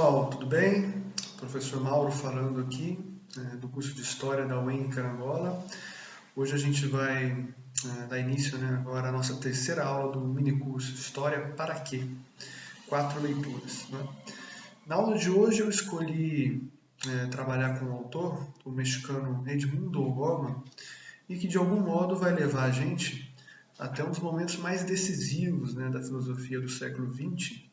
pessoal, tudo bem? Professor Mauro falando aqui, do curso de História da UEM em Carangola. Hoje a gente vai dar início agora à nossa terceira aula do minicurso História para quê? 4 leituras. Na aula de hoje eu escolhi trabalhar com um autor, o mexicano Edmundo O'Gorman, e que de algum modo vai levar a gente até um dos momentos mais decisivos da filosofia do século XX,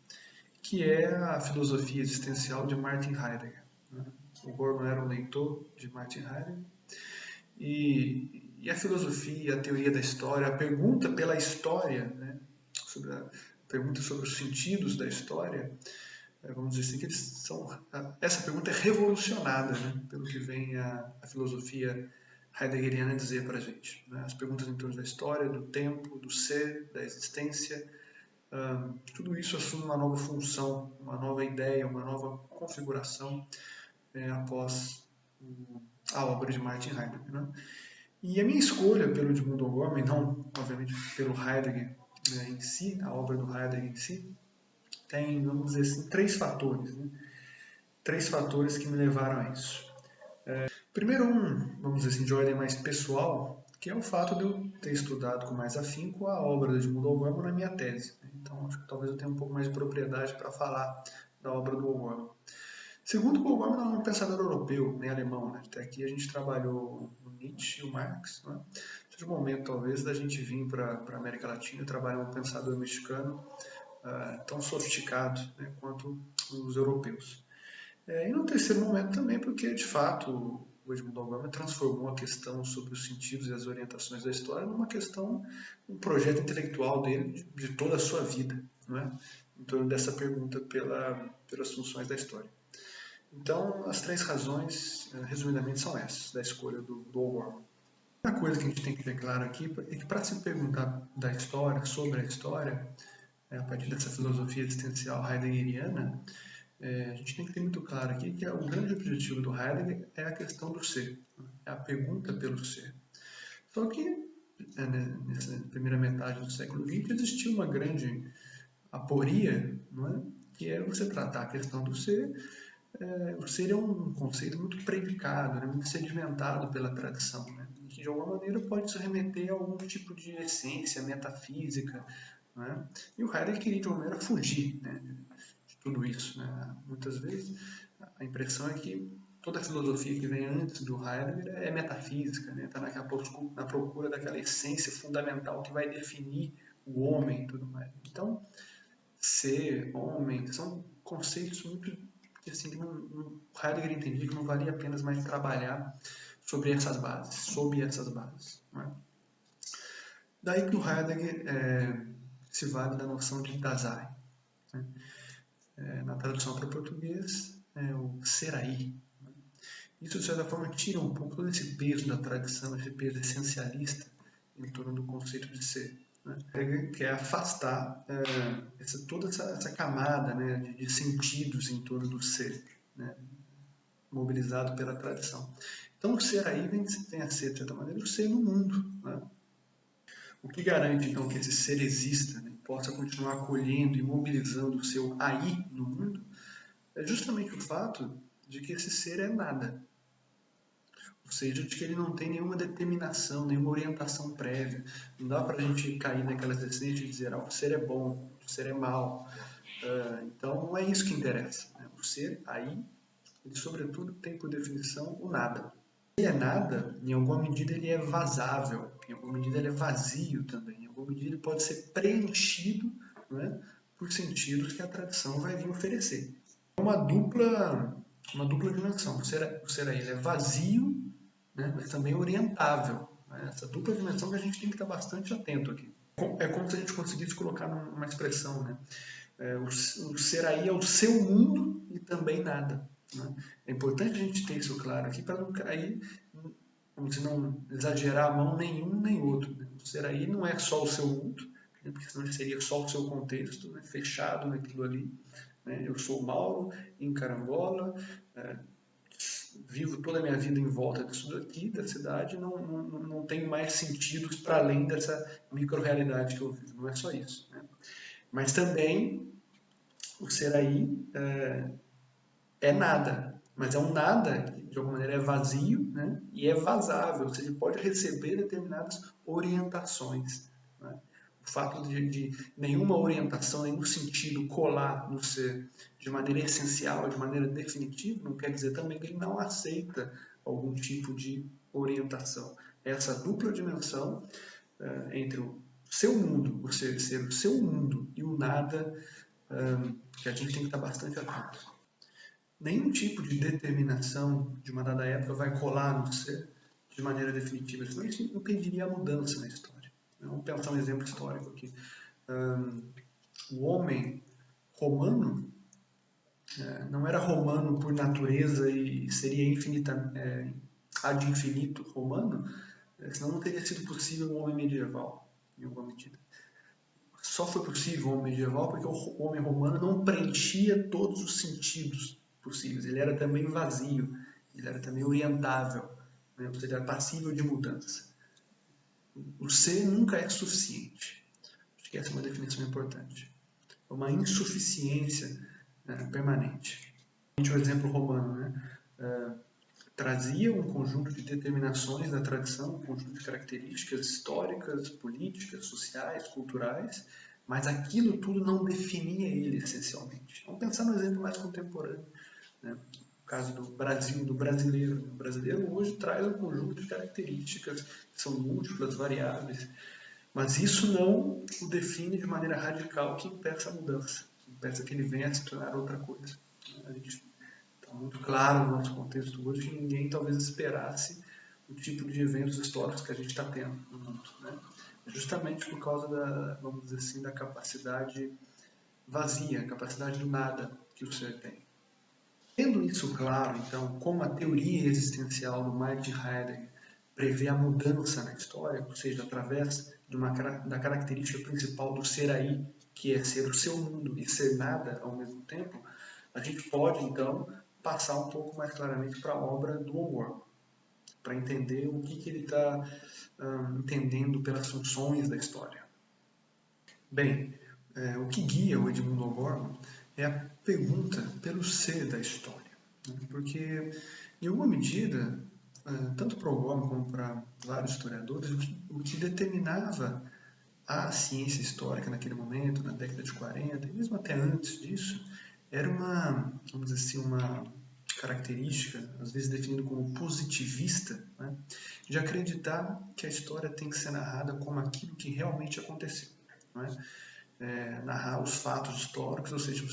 que é a filosofia existencial de Martin Heidegger. O O'Gorman era um leitor de Martin Heidegger, e a filosofia, a teoria da história, a pergunta pela história, pergunta sobre os sentidos da história, vamos dizer assim, essa pergunta é revolucionada pelo que vem a filosofia heideggeriana dizer para a gente. As perguntas em torno da história, do tempo, do ser, da existência, tudo isso assume uma nova função, uma nova ideia, uma nova configuração após a obra de Martin Heidegger. E a minha escolha pelo Edmundo O'Gorman, não obviamente pelo Heidegger em si, a obra do Heidegger em si, tem, vamos dizer assim, três fatores. Três fatores que me levaram a isso. Primeiro vamos dizer assim, de ordem mais pessoal, que é o fato de eu ter estudado com mais afinco a obra do Edmundo O'Gorman na minha tese. Então, acho que talvez eu tenha um pouco mais de propriedade para falar da obra do O'Gorman. Segundo, o O'Gorman não é um pensador europeu, nem alemão. Até aqui a gente trabalhou o Nietzsche e o Marx. Seja o momento, talvez, da gente vir para a América Latina e trabalhar um pensador mexicano tão sofisticado quanto os europeus. E no terceiro momento também, porque, de fato, o Edmundo O'Gorman transformou a questão sobre os sentidos e as orientações da história numa questão, um projeto intelectual dele de toda a sua vida, em torno dessa pergunta pelas funções da história. Então, as três razões, resumidamente, são essas, da escolha do O'Gorman. A coisa que a gente tem que ter claro aqui é que para se perguntar da história, sobre a história, a partir dessa filosofia existencial heideggeriana, a gente tem que ter muito claro aqui que o grande objetivo do Heidegger é a questão do ser, é a pergunta pelo ser. Só que, nessa primeira metade do século XX, existiu uma grande aporia, que é você tratar a questão do ser. O ser é um conceito muito predicado, muito sedimentado pela tradição, que de alguma maneira pode se remeter a algum tipo de essência metafísica. E o Heidegger queria de alguma maneira fugir de tudo isso. Muitas vezes a impressão é que toda a filosofia que vem antes do Heidegger é metafísica, está na procura daquela essência fundamental que vai definir o homem e tudo mais. Então, ser, homem, são conceitos muito que assim, o Heidegger entendia que não valia apenas mais trabalhar sob essas bases. Daí que o Heidegger se vale da noção de Dasein. Na tradução para o português, é o ser aí. Isso, de certa forma, tira um pouco todo esse peso da tradição, esse peso essencialista em torno do conceito de ser. Heidegger quer afastar toda essa camada de sentidos em torno do ser, mobilizado pela tradição. Então, o ser aí vem a ser, de certa maneira, o ser no mundo. O que garante, então, que esse ser exista, possa continuar acolhendo e mobilizando o seu aí no mundo, é justamente o fato de que esse ser é nada. Ou seja, de que ele não tem nenhuma determinação, nenhuma orientação prévia. Não dá para a gente cair naquelas essências e dizer, o ser é bom, o ser é mau. Então, não é isso que interessa. O ser aí, ele sobretudo tem por definição o nada. Ele é nada, em alguma medida ele é vazável, em alguma medida ele é vazio também, em alguma medida ele pode ser preenchido por sentidos que a tradição vai vir oferecer. É uma dupla dimensão. O ser aí ele é vazio, mas também orientável. Essa dupla dimensão que a gente tem que estar bastante atento aqui. É como se a gente conseguisse colocar numa expressão. O ser aí é o seu mundo e também nada. É importante a gente ter isso claro aqui para não cair, não exagerar a mão nenhum nem outro. O ser aí não é só o seu mundo, porque senão seria só o seu contexto, fechado naquilo ali. Eu sou o Mauro, em Carangola, vivo toda a minha vida em volta disso daqui, da cidade, não tenho mais sentidos para além dessa micro-realidade que eu vivo. Não é só isso. Mas também o ser aí é nada, mas é um nada que de alguma maneira é vazio, né? E é vazável, ou seja, ele pode receber determinadas orientações. Né? O fato de nenhuma orientação, nenhum sentido colar no ser de maneira essencial, de maneira definitiva, não quer dizer também que ele não aceita algum tipo de orientação. Essa dupla dimensão entre o seu mundo, o ser o seu mundo e o nada, que a gente tem que estar bastante atento. Nenhum tipo de determinação de uma dada época vai colar no ser de maneira definitiva, senão isso impediria a mudança na história. Vamos pensar um exemplo histórico aqui. O homem romano não era romano por natureza e seria ad infinito romano, senão não teria sido possível um homem medieval, em alguma medida. Só foi possível o homem medieval porque o homem romano não preenchia todos os sentidos possíveis. Ele era também vazio, ele era também orientável, né? Ou seja, ele era passível de mudança. O ser nunca é suficiente. Acho que essa é uma definição importante. É uma insuficiência permanente. O exemplo romano, né? Trazia um conjunto de determinações da tradição, um conjunto de características históricas, políticas, sociais, culturais, mas aquilo tudo não definia ele essencialmente. Vamos pensar no exemplo mais contemporâneo, né? O caso do Brasil, do brasileiro. O brasileiro hoje traz um conjunto de características que são múltiplas, variáveis, mas isso não o define de maneira radical que impeça a mudança, que impeça que ele venha a se tornar outra coisa. A gente está muito claro no nosso contexto hoje que ninguém talvez esperasse o tipo de eventos históricos que a gente está tendo no mundo, né? Justamente por causa da, vamos dizer assim, da capacidade vazia, a capacidade do nada que o ser tem. Tendo isso claro, então, como a teoria existencial do Martin Heidegger prevê a mudança na história, ou seja, através da característica principal do ser aí, que é ser o seu mundo e ser nada ao mesmo tempo, a gente pode, então, passar um pouco mais claramente para a obra do O'Gorman, para entender o que ele está entendendo pelas funções da história. Bem, o que guia o Edmund O'Gorman é a pergunta pelo ser da história. Né? Porque, em alguma medida, tanto para O'Gorman como para vários historiadores, o que determinava a ciência histórica naquele momento, na década de 40, e mesmo até antes disso, era uma, vamos dizer assim, uma característica, às vezes definida como positivista, né, de acreditar que a história tem que ser narrada como aquilo que realmente aconteceu. Né? Narrar os fatos históricos, ou seja,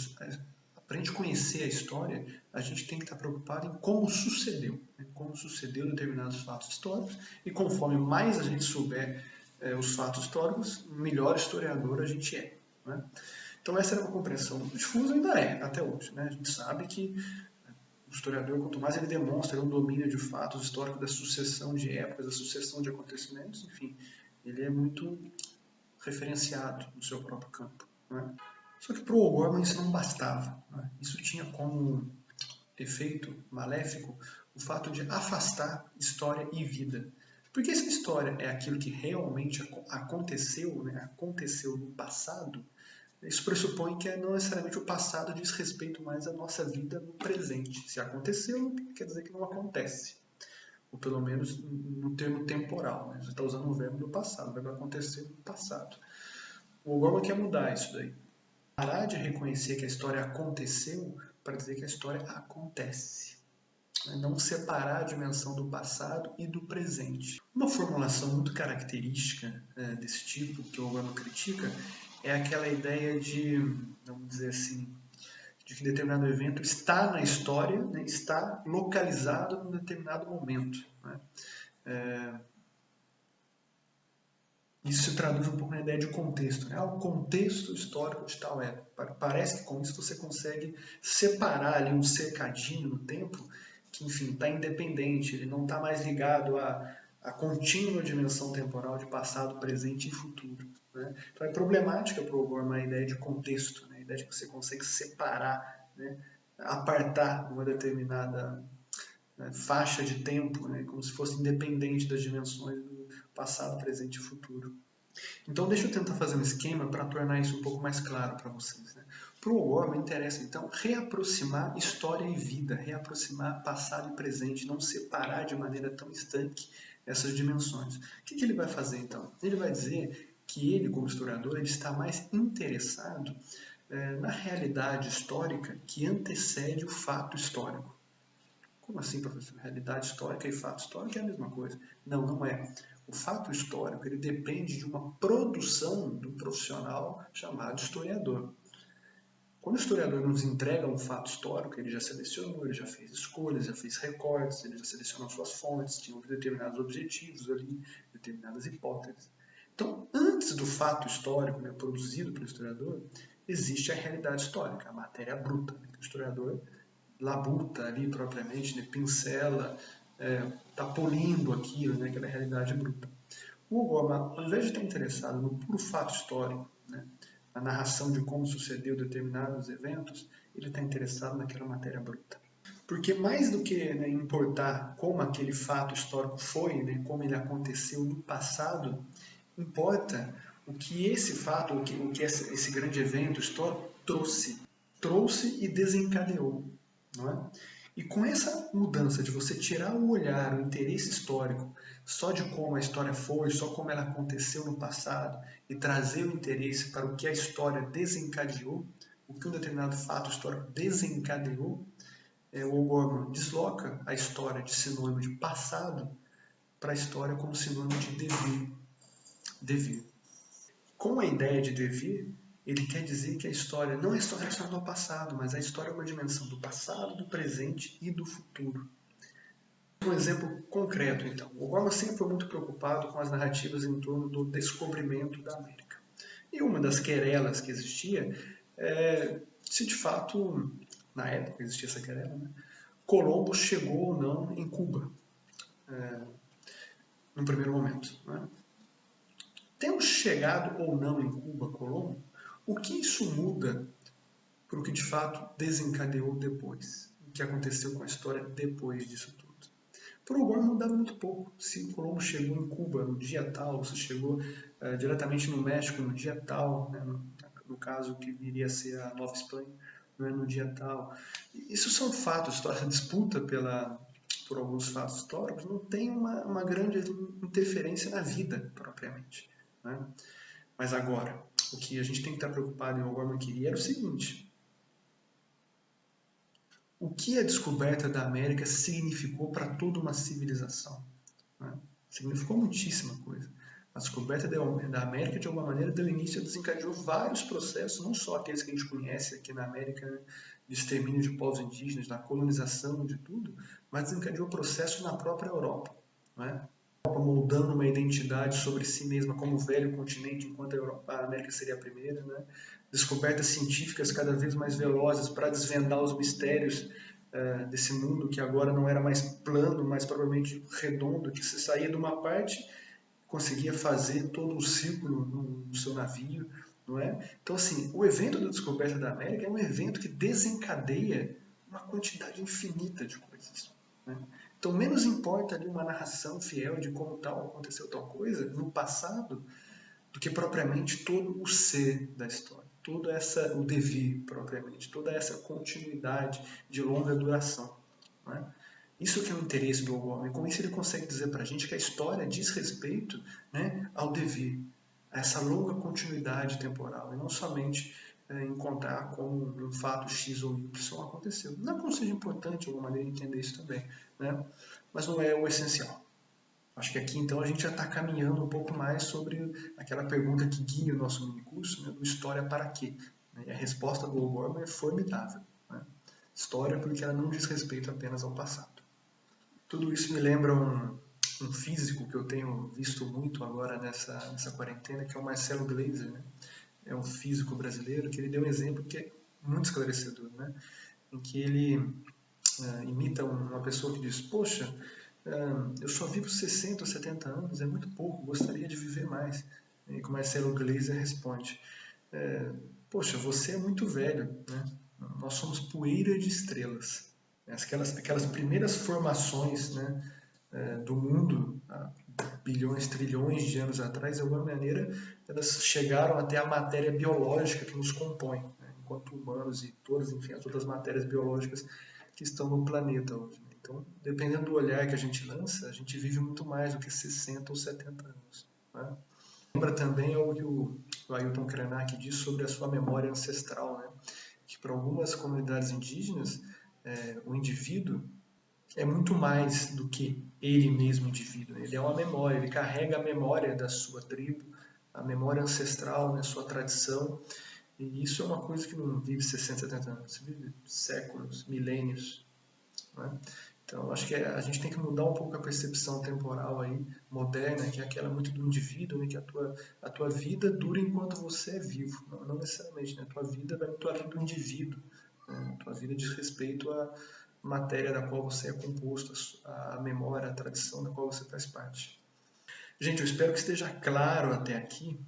para a gente conhecer a história, a gente tem que estar preocupado em como sucedeu, né? Como sucedeu determinados fatos históricos, e conforme mais a gente souber os fatos históricos, melhor historiador a gente é. Né? Então essa era uma compreensão difusa, ainda é, até hoje. Né? A gente sabe que o historiador, quanto mais ele demonstra um domínio de fatos históricos, da sucessão de épocas, da sucessão de acontecimentos, enfim, ele é muito referenciado no seu próprio campo. Né? Só que para o O'Gorman isso não bastava. Né? Isso tinha como efeito maléfico o fato de afastar história e vida. Porque se a história é aquilo que realmente aconteceu, né? Aconteceu no passado, isso pressupõe que não necessariamente o passado diz respeito mais à nossa vida no presente. Se aconteceu, quer dizer que não acontece. Ou pelo menos no termo temporal. Né? Você está usando o verbo do passado, o verbo aconteceu no passado. O O'Gorman quer mudar isso daí. Parar de reconhecer que a história aconteceu para dizer que a história acontece. Não separar a dimensão do passado e do presente. Uma formulação muito característica desse tipo, que o O'Gorman critica, é aquela ideia de, vamos dizer assim, de que determinado evento está na história, né, está localizado num determinado momento. Né? Isso se traduz um pouco na ideia de contexto. Né? O contexto histórico de tal época. Parece que com isso você consegue separar ali um cercadinho no tempo que, enfim, está independente, ele não está mais ligado à contínua dimensão temporal de passado, presente e futuro. Né? Então é problemática para o O'Gorman a ideia de contexto, né? A ideia de que você consegue separar, né? Apartar uma determinada faixa de tempo, né? Como se fosse independente das dimensões do passado, presente e futuro. Então, deixa eu tentar fazer um esquema para tornar isso um pouco mais claro para vocês. Né? Para o O'Gorman, interessa, então, reaproximar história e vida, reaproximar passado e presente, não separar de maneira tão estanque essas dimensões. O que ele vai fazer, então? Ele vai dizer que ele, como historiador, ele está mais interessado na realidade histórica que antecede o fato histórico. Como assim, professor? Realidade histórica e fato histórico é a mesma coisa. Não, não é. O fato histórico ele depende de uma produção de um profissional chamado historiador. Quando o historiador nos entrega um fato histórico, ele já selecionou, ele já fez escolhas, já fez recortes, ele já selecionou suas fontes, tinha determinados objetivos ali, determinadas hipóteses. Então, antes do fato histórico, né, produzido pelo historiador, existe a realidade histórica, a matéria bruta, né, que o historiador labuta ali propriamente, né, pincela, está polindo aquilo, né, aquela realidade bruta. O O'Gorman, ao invés de estar interessado no puro fato histórico, né, na narração de como sucedeu determinados eventos, ele está interessado naquela matéria bruta. Porque mais do que, né, importar como aquele fato histórico foi, né, como ele aconteceu no passado, importa o que esse fato, o que esse grande evento histórico trouxe e desencadeou. Não é? E com essa mudança de você tirar o olhar, o interesse histórico, só de como a história foi, só como ela aconteceu no passado, e trazer o interesse para o que a história desencadeou, o que um determinado fato histórico desencadeou, o O'Gorman desloca a história de sinônimo de passado para a história como sinônimo de devir. Devir. Com a ideia de devir, ele quer dizer que a história não é só relacionada ao passado, mas a história é uma dimensão do passado, do presente e do futuro. Um exemplo concreto, então. O O'Gorman sempre foi muito preocupado com as narrativas em torno do descobrimento da América. E uma das querelas que existia é se de fato, na época existia essa querela, né, Colombo chegou ou não em Cuba, no primeiro momento. Né? Tendo chegado ou não em Cuba Colombo, o que isso muda para o que de fato desencadeou depois? O que aconteceu com a história depois disso tudo? Para o O'Gorman mudava muito pouco. Se o Colombo chegou em Cuba no dia tal, se chegou diretamente no México no dia tal, né, no caso que viria a ser a Nova Espanha, né, no dia tal. Isso são fatos, essa disputa por alguns fatos históricos não tem uma grande interferência na vida propriamente. Né? Mas agora, o que a gente tem que estar preocupado em O'Gorman queria era o seguinte: o que a descoberta da América significou para toda uma civilização? Né? Significou muitíssima coisa. A descoberta da América, de alguma maneira, deu início, desencadeou vários processos, não só aqueles que a gente conhece aqui na América, né, de extermínio de povos indígenas, da colonização, de tudo, mas desencadeou processos na própria Europa. Né? Moldando uma identidade sobre si mesma como velho continente, enquanto a América seria a primeira, né? Descobertas científicas cada vez mais velozes para desvendar os mistérios desse mundo que agora não era mais plano, mas provavelmente redondo, que se saía de uma parte, conseguia fazer todo o círculo no seu navio, não é? Então, assim, o evento da descoberta da América é um evento que desencadeia uma quantidade infinita de coisas, né? Então, menos importa ali uma narração fiel de como tal aconteceu tal coisa no passado, do que propriamente todo o ser da história, o devir propriamente, toda essa continuidade de longa duração. Né? Isso que é o interesse do O'Gorman. Com isso ele consegue dizer para a gente que a história diz respeito, né, ao devir, a essa longa continuidade temporal, e não somente encontrar como um fato X ou Y aconteceu. Não é como seja importante de alguma maneira entender isso também, né? Mas não é o essencial. Acho que aqui então a gente já está caminhando um pouco mais sobre aquela pergunta que guia o nosso minicurso, né, do História para quê? E a resposta do O'Gorman é formidável. Né? História porque ela não diz respeito apenas ao passado. Tudo isso me lembra um físico que eu tenho visto muito agora nessa quarentena, que é o Marcelo Gleiser. Né? É um físico brasileiro que ele deu um exemplo que é muito esclarecedor, né? Em que ele imita uma pessoa que diz: poxa, eu só vivo 60 ou 70 anos, é muito pouco, gostaria de viver mais. E o Marcelo Gleiser responde: poxa, você é muito velho, né? Nós somos poeira de estrelas. Aquelas primeiras formações, né, do mundo, há bilhões, trilhões de anos atrás, de alguma maneira, elas chegaram até a matéria biológica que nos compõe, né? Enquanto humanos e todas, enfim, as outras matérias biológicas que estão no planeta hoje. Então, dependendo do olhar que a gente lança, a gente vive muito mais do que 60 ou 70 anos. Né? Lembra também o que o Ailton Krenak diz sobre a sua memória ancestral, né? Que para algumas comunidades indígenas, o indivíduo é muito mais do que ele mesmo indivíduo. Ele é uma memória, ele carrega a memória da sua tribo, a memória ancestral, né, sua tradição. E isso é uma coisa que não vive 60, 70 anos, vive séculos, milênios. Né? Então, acho que a gente tem que mudar um pouco a percepção temporal aí, moderna, que é aquela muito do indivíduo, né? Que a tua vida dura enquanto você é vivo. Não necessariamente, né? A tua vida vai muito além do indivíduo. Né? A tua vida diz respeito à matéria da qual você é composto, a memória, a tradição da qual você faz parte. Gente, eu espero que esteja claro até aqui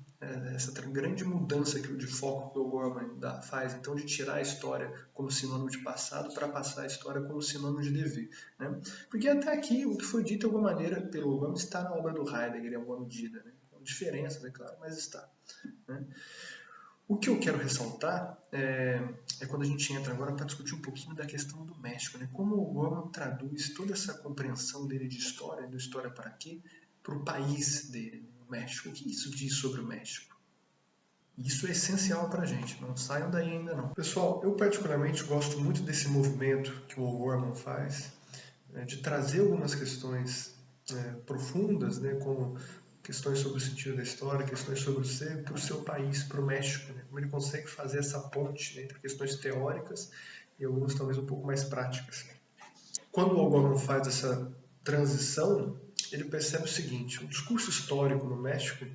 essa grande mudança de foco que o Gorman faz, então, de tirar a história como sinônimo de passado para passar a história como sinônimo de dever. Né? Porque até aqui o que foi dito de alguma maneira pelo Gorman está na obra do Heidegger em alguma medida, né? Com diferenças, é claro, mas está. Né? O que eu quero ressaltar é quando a gente entra agora para discutir um pouquinho da questão do México, né? Como o Gorman traduz toda essa compreensão dele de história, do história para quê, para o país dele, o México. O que isso diz sobre o México? Isso é essencial para a gente, não saiam daí ainda não. Pessoal, eu particularmente gosto muito desse movimento que o Gorman faz, de trazer algumas questões profundas, né, como questões sobre o sentido da história, questões sobre o ser, para o seu país, para o México. Né? Como ele consegue fazer essa ponte, né, entre questões teóricas e algumas talvez um pouco mais práticas. Quando o Gorman faz essa transição, ele percebe o seguinte: o discurso histórico no México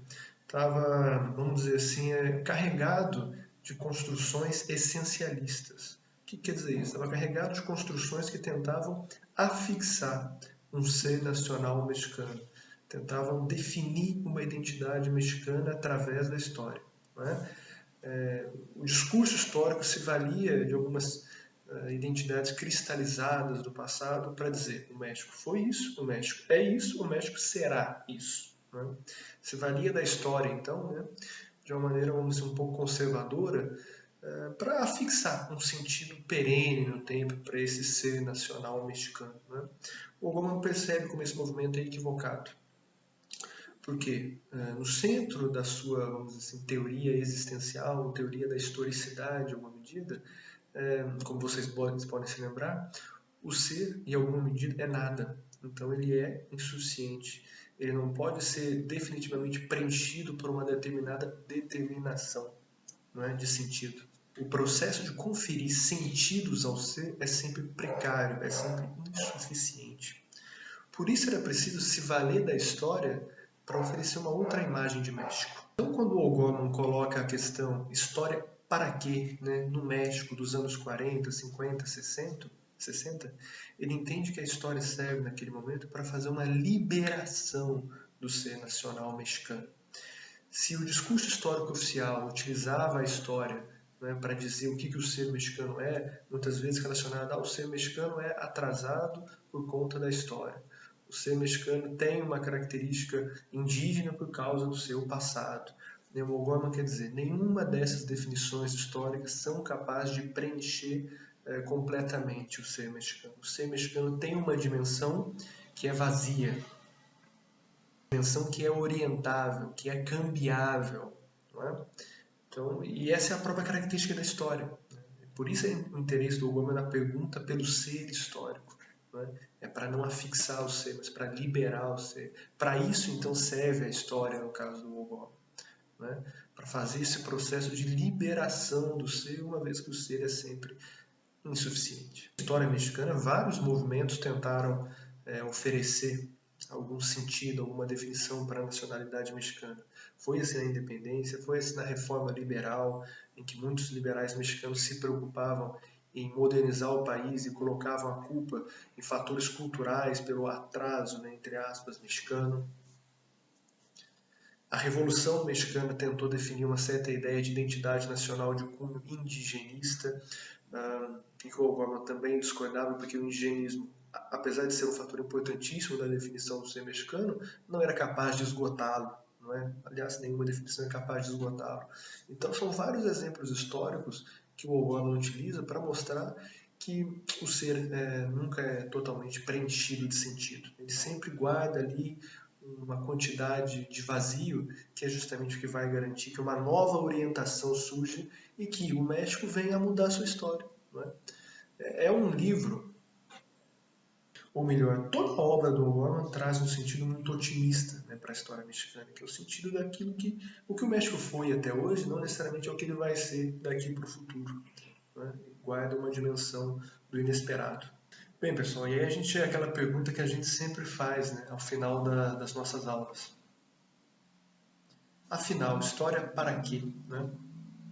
estava, vamos dizer assim, carregado de construções essencialistas. O que quer dizer isso? Estava carregado de construções que tentavam afixar um ser nacional mexicano, tentavam definir uma identidade mexicana através da história. Né? O discurso histórico se valia de algumas identidades cristalizadas do passado para dizer: o México foi isso, o México é isso, o México será isso. Né? Se valia da história, então, né, de uma maneira, vamos dizer, um pouco conservadora, para fixar um sentido perene no tempo para esse ser nacional mexicano. Né? O Gorman percebe como esse movimento é equivocado. Porque no centro da sua, vamos dizer assim, teoria existencial, teoria da historicidade, em alguma medida, como vocês podem se lembrar, o ser, em alguma medida, é nada. Então ele é insuficiente. Ele não pode ser definitivamente preenchido por uma determinada determinação, não é, de sentido. O processo de conferir sentidos ao ser é sempre precário, é sempre insuficiente. Por isso era preciso se valer da história para oferecer uma outra imagem de México. Então, quando o Gorman coloca a questão história para quê, né, no México dos anos 40, 50, 60, ele entende que a história serve naquele momento para fazer uma liberação do ser nacional mexicano. Se o discurso histórico oficial utilizava a história, né, para dizer o que o ser mexicano é, muitas vezes relacionado ao ser mexicano é atrasado por conta da história. O ser mexicano tem uma característica indígena por causa do seu passado. O Gorman quer dizer, nenhuma dessas definições históricas são capazes de preencher completamente o ser mexicano. O ser mexicano tem uma dimensão que é vazia, uma dimensão que é orientável, que é cambiável. Não é? Então, e essa é a própria característica da história. Por isso é o interesse do Gorman na pergunta pelo ser histórico. Né? É para não afixar o ser, mas para liberar o ser. Para isso, então, serve a história, no caso do Gorman. Né? Para fazer esse processo de liberação do ser, uma vez que o ser é sempre insuficiente. Na história mexicana, vários movimentos tentaram oferecer algum sentido, alguma definição para a nacionalidade mexicana. Foi assim na independência, foi assim na reforma liberal, em que muitos liberais mexicanos se preocupavam em modernizar o país e colocavam a culpa em fatores culturais pelo atraso, né, entre aspas, mexicano. A Revolução Mexicana tentou definir uma certa ideia de identidade nacional de cunho indigenista, e o Gorman também discordava porque o indigenismo apesar de ser um fator importantíssimo da definição do ser mexicano, não era capaz de esgotá-lo, não é? Aliás, nenhuma definição é capaz de esgotá-lo. Então, são vários exemplos históricos que o O'Gorman utiliza para mostrar que o ser nunca é totalmente preenchido de sentido. Ele sempre guarda ali uma quantidade de vazio, que é justamente o que vai garantir que uma nova orientação surja e que o México venha a mudar a sua história. Não é? É um livro, ou melhor, toda a obra do O'Gorman traz um sentido muito otimista, né, para a história mexicana, que é o sentido daquilo que o México foi até hoje, não necessariamente é o que ele vai ser daqui para o futuro. Né? Guarda uma dimensão do inesperado. Bem, pessoal, e aí a gente é aquela pergunta que a gente sempre faz, né, ao final das nossas aulas. Afinal, história para quê? Né?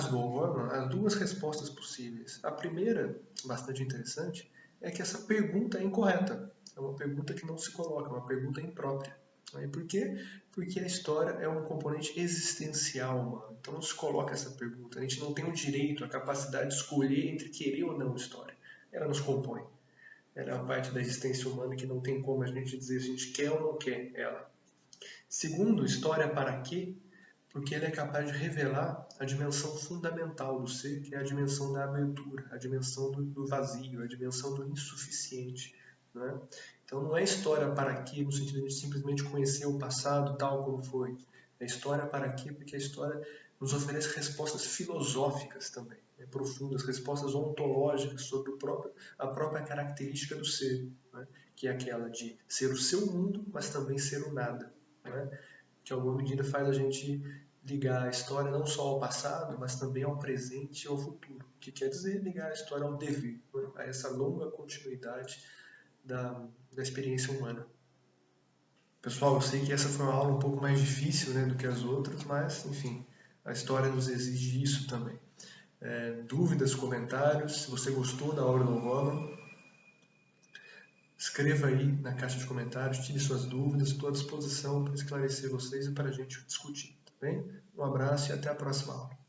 Há duas respostas possíveis. A primeira, bastante interessante, é que essa pergunta é incorreta. É uma pergunta que não se coloca, é uma pergunta imprópria. E por quê? Porque a história é um componente existencial humano. Então não se coloca essa pergunta. A gente não tem o direito, a capacidade de escolher entre querer ou não história. Ela nos compõe. Ela é uma parte da existência humana que não tem como a gente dizer se a gente quer ou não quer ela. Segundo, história para quê? Porque ele é capaz de revelar a dimensão fundamental do ser, que é a dimensão da abertura, a dimensão do vazio, a dimensão do insuficiente. Né? Então não é história para quê, no sentido de simplesmente conhecer o passado tal como foi. É história para quê? Porque a história nos oferece respostas filosóficas também, profundas, respostas ontológicas sobre a própria característica do ser, né? Que é aquela de ser o seu mundo, mas também ser o nada. Né? Que, em alguma medida, faz a gente ligar a história não só ao passado, mas também ao presente e ao futuro. O que quer dizer ligar a história ao dever, né? A essa longa continuidade da experiência humana. Pessoal, eu sei que essa foi uma aula um pouco mais difícil, né, do que as outras, mas, enfim, a história nos exige isso também. Dúvidas, comentários, se você gostou da aula do O'Gorman, escreva aí na caixa de comentários, tire suas dúvidas, estou à disposição para esclarecer vocês e para a gente discutir, tá bem? Um abraço e até a próxima aula.